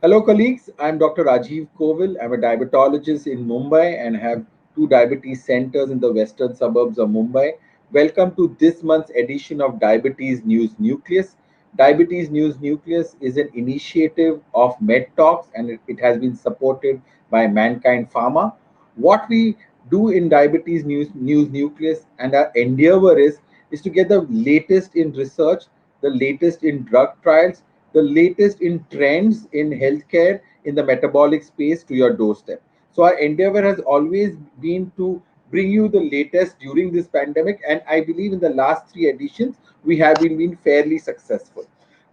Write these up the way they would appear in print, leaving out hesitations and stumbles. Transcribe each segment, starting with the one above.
Hello, colleagues. I'm Dr. Rajiv Kovil. I'm a diabetologist in Mumbai and have two diabetes centers in the western suburbs of Mumbai. Welcome to this month's edition of Diabetes News Nucleus. Diabetes News Nucleus is an initiative of MedTalks and it has been supported by Mankind Pharma. What we do in Diabetes News Nucleus and our endeavor is to get the latest in research, the latest in drug trials, the latest in trends in healthcare in the metabolic space to your doorstep. So our endeavor has always been to bring you the latest during this pandemic, and I believe in the last three editions we have been fairly successful.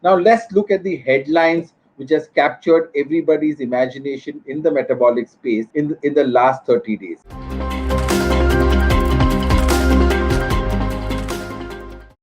Now let's look at the headlines which has captured everybody's imagination in the metabolic space in the last 30 days.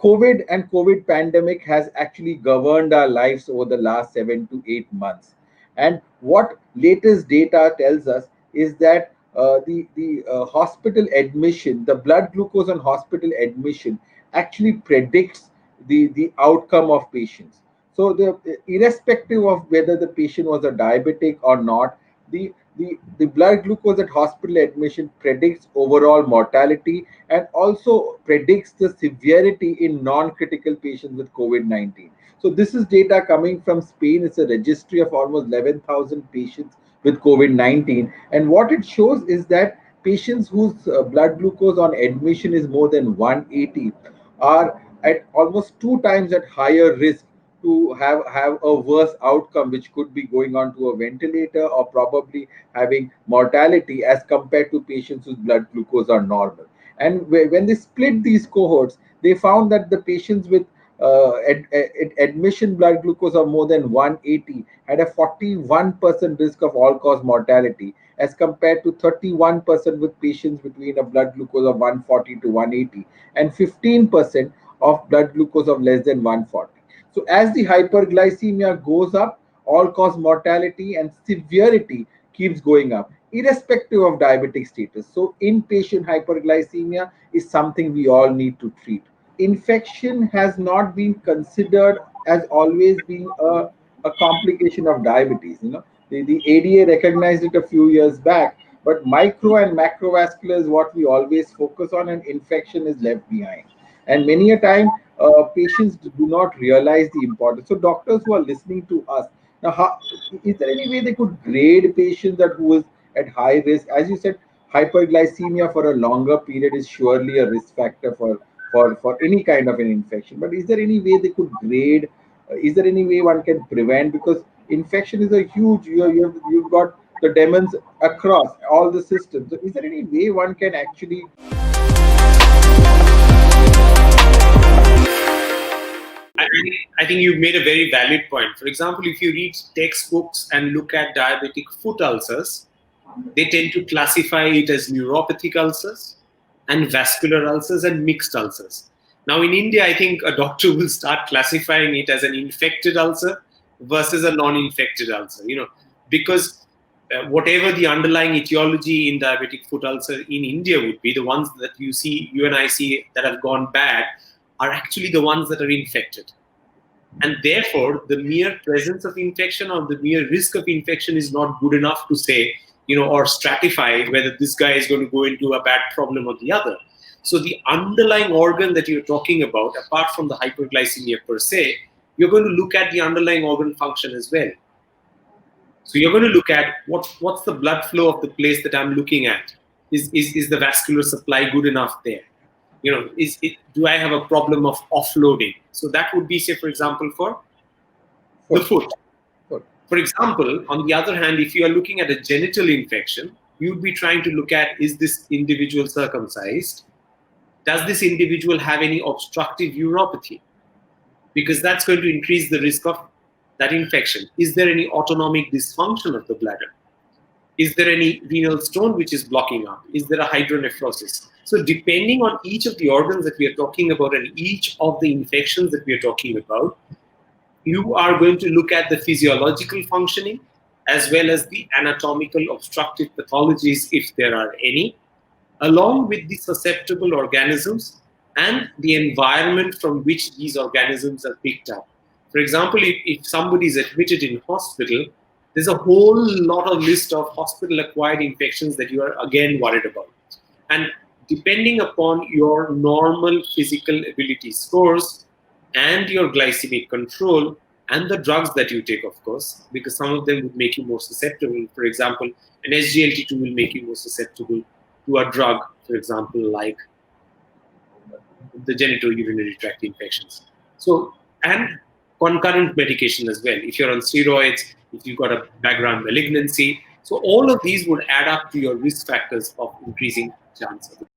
COVID and COVID pandemic has actually governed our lives over the last 7 to 8 months. And what latest data tells us is that the hospital admission, the blood glucose on hospital admission, actually predicts the outcome of patients. So irrespective of whether the patient was a diabetic or not, the blood glucose at hospital admission predicts overall mortality and also predicts the severity in non-critical patients with COVID-19. So this is data coming from Spain. It's a registry of almost 11,000 patients with COVID-19. And what it shows is that patients whose blood glucose on admission is more than 180 are at almost two times at higher risk to have a worse outcome, which could be going on to a ventilator or probably having mortality as compared to patients whose blood glucose are normal. And when they split these cohorts, they found that the patients with admission blood glucose of more than 180 had a 41% risk of all cause mortality as compared to 31% with patients between a blood glucose of 140 to 180 and 15% of blood glucose of less than 140. So as the hyperglycemia goes up, all cause mortality and severity keeps going up, irrespective of diabetic status. So inpatient hyperglycemia is something we all need to treat. Infection has not been considered as always being a complication of diabetes. The ADA recognized it a few years back, but micro and macrovascular is what we always focus on, and infection is left behind. And many a time, patients do not realize the importance. So doctors who are listening to us now, is there any way they could grade patients that who is at high risk? As you said, hyperglycemia for a longer period is surely a risk factor for any kind of an infection. But is there any way they could grade? Is there any way one can prevent? Because infection is a huge. You've got the demons across all the systems. So is there any way one can actually I think you've made a very valid point. For example, if you read textbooks and look at diabetic foot ulcers, they tend to classify it as neuropathic ulcers and vascular ulcers and mixed ulcers. Now, in India, I think a doctor will start classifying it as an infected ulcer versus a non-infected ulcer, because whatever the underlying etiology in diabetic foot ulcer in India would be, the ones that you and I see that have gone bad are actually the ones that are infected. And therefore, the mere presence of infection or the mere risk of infection is not good enough to say, or stratify whether this guy is going to go into a bad problem or the other. So the underlying organ that you're talking about, apart from the hyperglycemia per se, you're going to look at the underlying organ function as well. So you're going to look at what's the blood flow of the place that I'm looking at. Is the vascular supply good enough there? Do I have a problem of offloading? So that would be, say, for example, for the foot. For example, on the other hand, if you are looking at a genital infection, you would be trying to look at, is this individual circumcised? Does this individual have any obstructive uropathy? Because that's going to increase the risk of that infection. Is there any autonomic dysfunction of the bladder? Is there any renal stone which is blocking up? Is there a hydronephrosis? So depending on each of the organs that we are talking about and each of the infections that we are talking about, you are going to look at the physiological functioning as well as the anatomical obstructive pathologies, if there are any, along with the susceptible organisms and the environment from which these organisms are picked up. For example, if somebody is admitted in hospital, there's a whole lot of list of hospital-acquired infections that you are again worried about. And depending upon your normal physical ability scores and your glycemic control and the drugs that you take, of course, because some of them would make you more susceptible. For example, an SGLT2 will make you more susceptible to a drug, for example, like the genitourinary tract infections. So, and concurrent medication as well. If you're on steroids, if you've got a background malignancy, so all of these would add up to your risk factors of increasing chance of